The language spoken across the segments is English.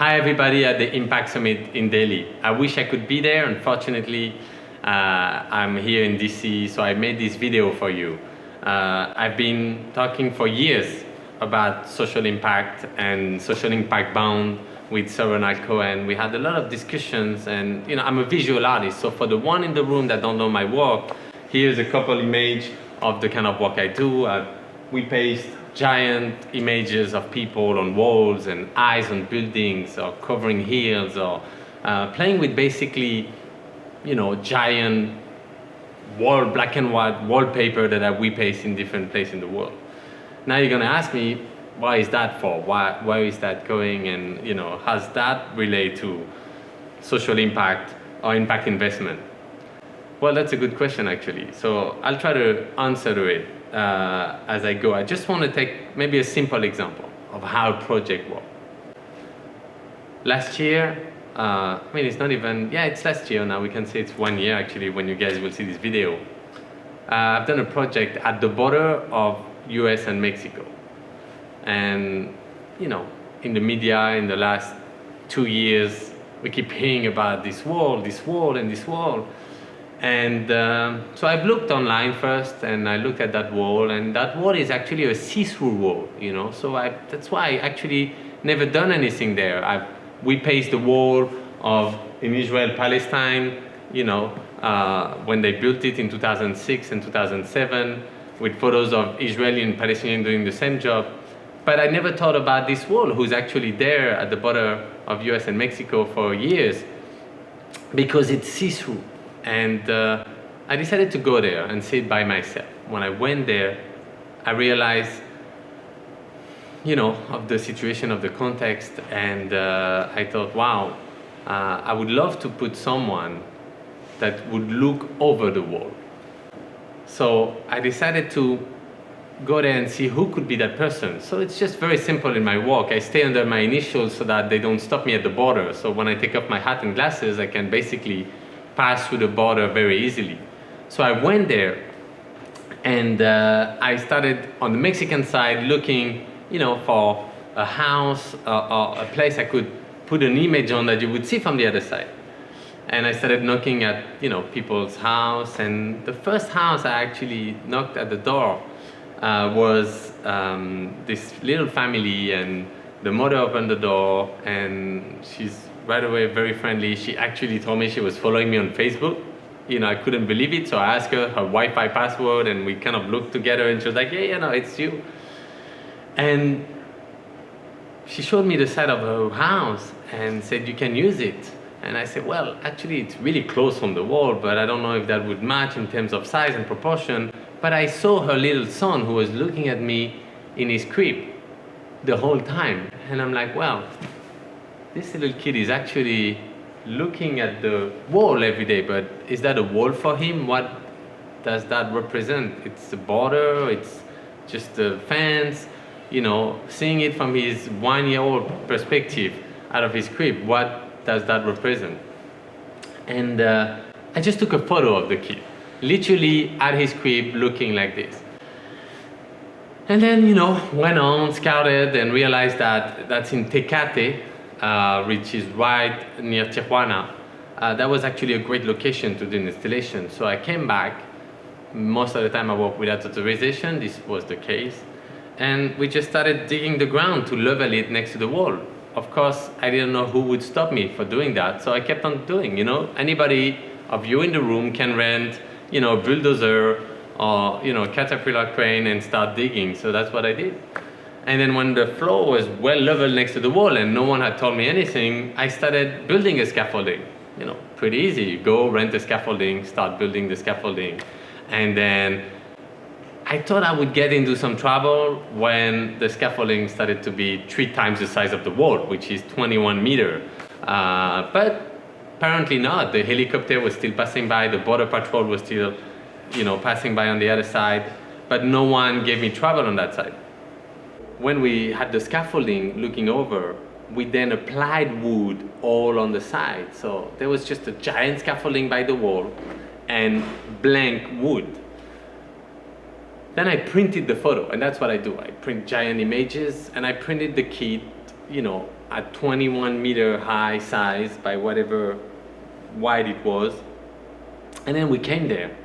Hi everybody at the Impact Summit in Delhi. I wish I could be there. Unfortunately, I'm here in DC, so I made this video for you. I've been talking for years about social impact and social impact bound with Sir Ronald Cohen. We had a lot of discussions, and I'm a visual artist, so for the one in the room that don't know my work, here's a couple images of the kind of work I do. We paste giant images of people on walls and eyes on buildings, or covering hills, or playing with basically, giant black and white wallpaper that we paste in different places in the world. Now you're gonna ask me, why is that for? Where is that going? And how's that relate to social impact or impact investment? Well, that's a good question actually. So I'll try to answer to it as I go. I just want to take maybe a simple example of how a project works. Last year, it's not even, it's last year now. We can say it's 1 year actually when you guys will see this video. I've done a project at the border of US and Mexico. And, in the media in the last 2 years, we keep hearing about this wall, and this wall. And so I've looked online first, and I looked at that wall, and that wall is actually a see-through wall, So that's why I actually never done anything there. We paste the wall in Israel-Palestine, when they built it in 2006 and 2007, with photos of Israeli and Palestinian doing the same job. But I never thought about this wall, who's actually there at the border of US and Mexico for years, because it's see-through. And I decided to go there and see it by myself. When I went there, I realized, of the situation, of the context, and I thought, wow, I would love to put someone that would look over the wall. So I decided to go there and see who could be that person. So it's just very simple in my work. I stay under my initials so that they don't stop me at the border. So when I take off my hat and glasses, I can basically pass through the border very easily. So I went there, and I started on the Mexican side looking, for a house or a place I could put an image on that you would see from the other side. And I started knocking at, people's house, and the first house I actually knocked at the door was this little family, and the mother opened the door, and she's right away very friendly. She actually told me she was following me on Facebook. I couldn't believe it, so I asked her Wi-Fi password, and we kind of looked together, and she was like, yeah, it's you. And she showed me the side of her house and said, you can use it. And I said, well, actually it's really close from the wall, but I don't know if that would match in terms of size and proportion. But I saw her little son who was looking at me in his crib the whole time. And I'm like, well, this little kid is actually looking at the wall every day, but is that a wall for him? What does that represent? It's a border, it's just a fence, seeing it from his 1-year-old perspective out of his crib, what does that represent? And I just took a photo of the kid, literally at his crib looking like this. And then, went on, scouted, and realized that that's in Tecate, which is right near Tijuana. That was actually a great location to do an installation. So I came back. Most of the time I work without authorization. This was the case. And we just started digging the ground to level it next to the wall. Of course, I didn't know who would stop me for doing that, so I kept on doing, Anybody of you in the room can rent, a bulldozer or, caterpillar crane and start digging. So that's what I did. And then when the floor was well leveled next to the wall and no one had told me anything, I started building a scaffolding. Pretty easy. You go rent a scaffolding, start building the scaffolding. And then I thought I would get into some trouble when the scaffolding started to be 3 times the size of the wall, which is 21 meters. But apparently not. The helicopter was still passing by, the border patrol was still, passing by on the other side, but no one gave me trouble on that side. When we had the scaffolding looking over, we then applied wood all on the side. So there was just a giant scaffolding by the wall and blank wood. Then I printed the photo, and that's what I do. I print giant images, and I printed the kid, at 21 meter high size by whatever wide it was. And then we came there,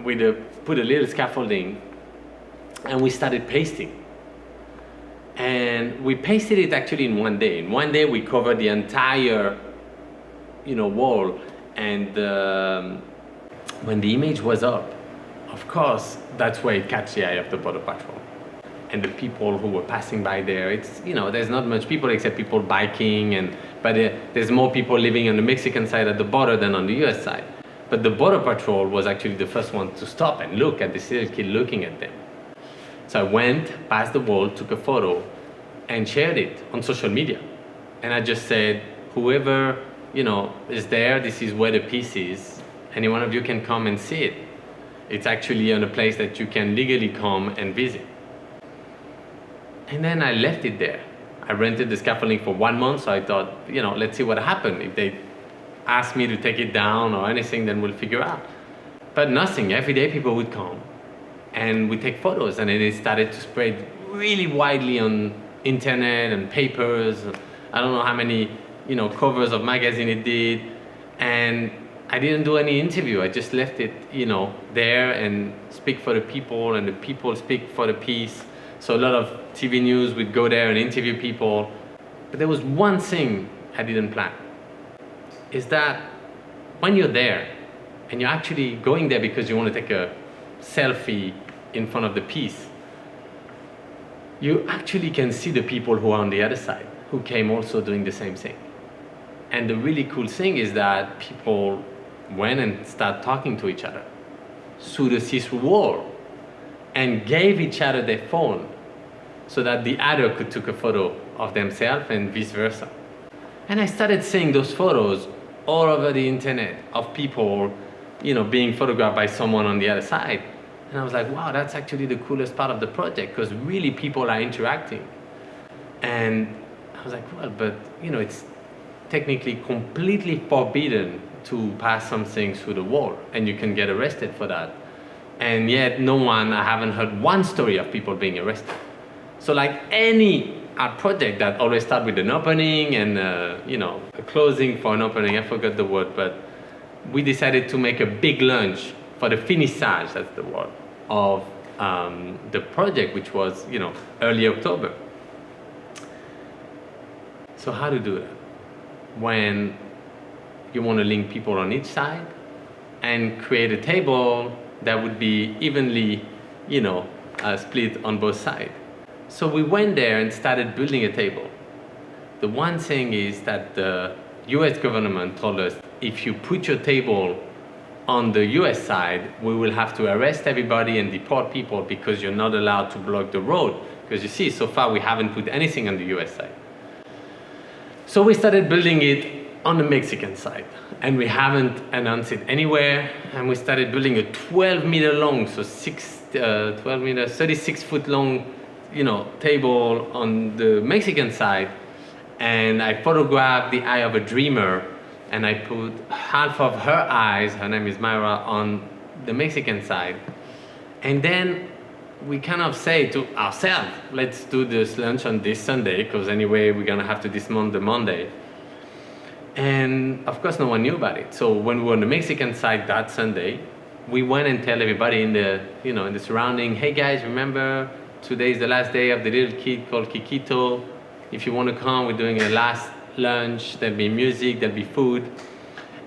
we put a little scaffolding, and we started pasting. And we pasted it actually in one day. In one day we covered the entire, wall. And when the image was up, of course, that's where it catch the eye of the Border Patrol. And the people who were passing by there, it's, there's not much people except people biking, but there's more people living on the Mexican side of the border than on the US side. But the Border Patrol was actually the first one to stop and look at this little kid looking at them. So I went past the wall, took a photo, and shared it on social media. And I just said, whoever, is there, this is where the piece is. Any one of you can come and see it. It's actually on a place that you can legally come and visit. And then I left it there. I rented the scaffolding for 1 month, so I thought, let's see what happens. If they ask me to take it down or anything, then we'll figure out. But nothing. Every day people would come and we take photos, and then it started to spread really widely on internet and papers. I don't know how many, covers of magazine it did. And I didn't do any interview. I just left it, there and speak for the people, and the people speak for the piece. So a lot of TV news would go there and interview people. But there was one thing I didn't plan, is that when you're there and you're actually going there because you want to take a selfie in front of the piece, you actually can see the people who are on the other side, who came also doing the same thing. And the really cool thing is that people went and started talking to each other through the see-through wall and gave each other their phone so that the other could take a photo of themselves and vice versa. And I started seeing those photos all over the internet of people, being photographed by someone on the other side. And I was like, wow, that's actually the coolest part of the project, because really people are interacting. And I was like, well, but it's technically completely forbidden to pass something through the wall, and you can get arrested for that. And yet I haven't heard one story of people being arrested. So like any art project that always start with an opening and a closing for an opening, I forgot the word, but we decided to make a big lunch for the finissage, that's the word, of the project, which was early October. So how to do that when you want to link people on each side and create a table that would be evenly split on both sides? So we went there and started building a table. The one thing is that the US government told us, if you put your table on the US side, we will have to arrest everybody and deport people because you're not allowed to block the road. Because you see, so far we haven't put anything on the US side. So we started building it on the Mexican side, and we haven't announced it anywhere. And we started building a 12 meter long, so 12 meters, 36 foot long, table on the Mexican side. And I photographed the eye of a dreamer, and I put half of her eyes, her name is Myra, on the Mexican side. And then we kind of say to ourselves, let's do this lunch on this Sunday, because anyway we're gonna have to dismount the Monday. And of course no one knew about it. So when we were on the Mexican side that Sunday, we went and tell everybody in the in the surrounding, hey guys, remember today is the last day of the little kid called Kikito. If you want to come, we're doing a last lunch, there'll be music, there'll be food.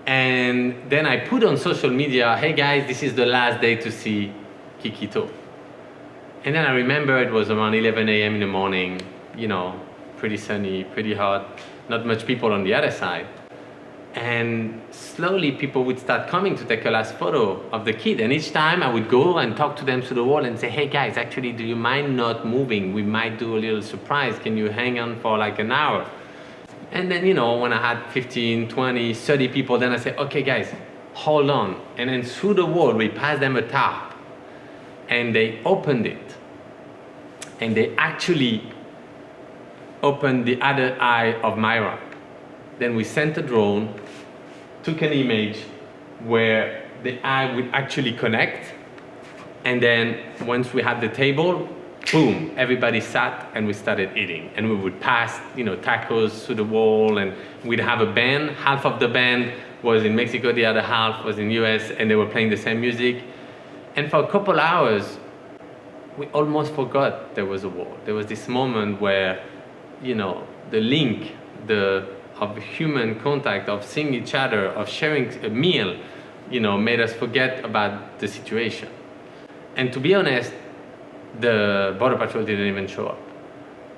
And then I put on social media, hey guys, this is the last day to see Kikito. And then I remember it was around 11 a.m. in the morning, pretty sunny, pretty hot, not much people on the other side. And slowly people would start coming to take a last photo of the kid. And each time I would go and talk to them through the wall and say, hey guys, actually, do you mind not moving? We might do a little surprise. Can you hang on for like an hour? And then, when I had 15, 20, 30 people, then I say, okay guys, hold on. And then through the wall, we passed them a tarp. And they opened it. And they actually opened the other eye of Myra. Then we sent a drone, took an image where the eye would actually connect. And then once we had the table, boom, everybody sat and we started eating. And we would pass, tacos through the wall, and we'd have a band. Half of the band was in Mexico, the other half was in US, and they were playing the same music. And for a couple hours, we almost forgot there was a war. There was this moment where, the link of human contact, of seeing each other, of sharing a meal, made us forget about the situation. And to be honest, the Border Patrol didn't even show up.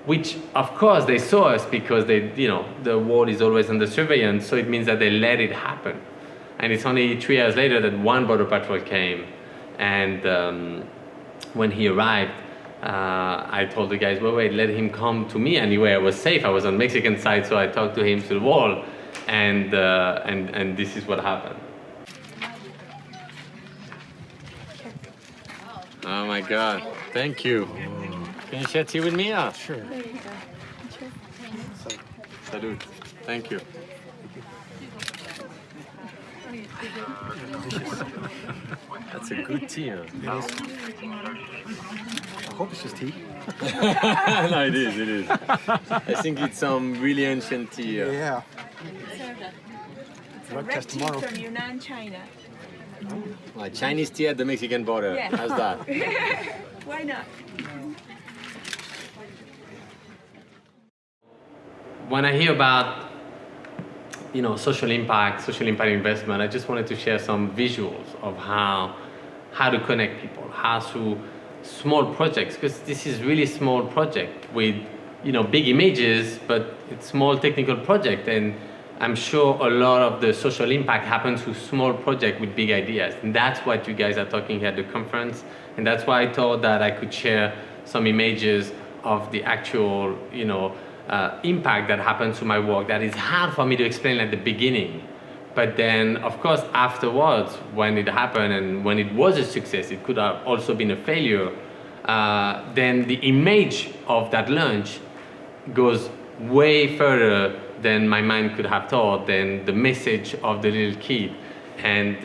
Which, of course, they saw us because the wall is always under surveillance, so it means that they let it happen. And it's only 3 years later that one Border Patrol came, and when he arrived, I told the guys, wait, let him come to me. Anyway, I was safe. I was on Mexican side, so I talked to him to the wall, and this is what happened. Oh my God! Thank you. Can you share tea with me? Sure. There you go. Salud. Thank you. That's a good tea. Huh? I hope it's just tea. No, it is. I think it's some really ancient tea. Yeah. It's a Drug red test tea tomorrow. from Yunnan, China. Like Chinese tea at the Mexican border. Yeah. How's that? Why not? When I hear about social impact investment, I just wanted to share some visuals of how to connect people, how to small projects, because this is really small project with big images, but it's small technical project, and I'm sure a lot of the social impact happens through small project with big ideas, and that's what you guys are talking here at the conference, and that's why I thought that I could share some images of the actual impact that happens to my work that is hard for me to explain at the beginning. But then, of course, afterwards, when it happened and when it was a success, it could have also been a failure, then the image of that lunch goes way further than my mind could have thought, than the message of the little kid. And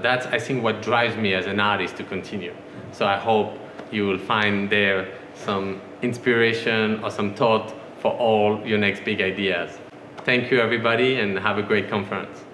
that's, I think, what drives me as an artist to continue. So I hope you will find there some inspiration or some thought for all your next big ideas. Thank you, everybody, and have a great conference.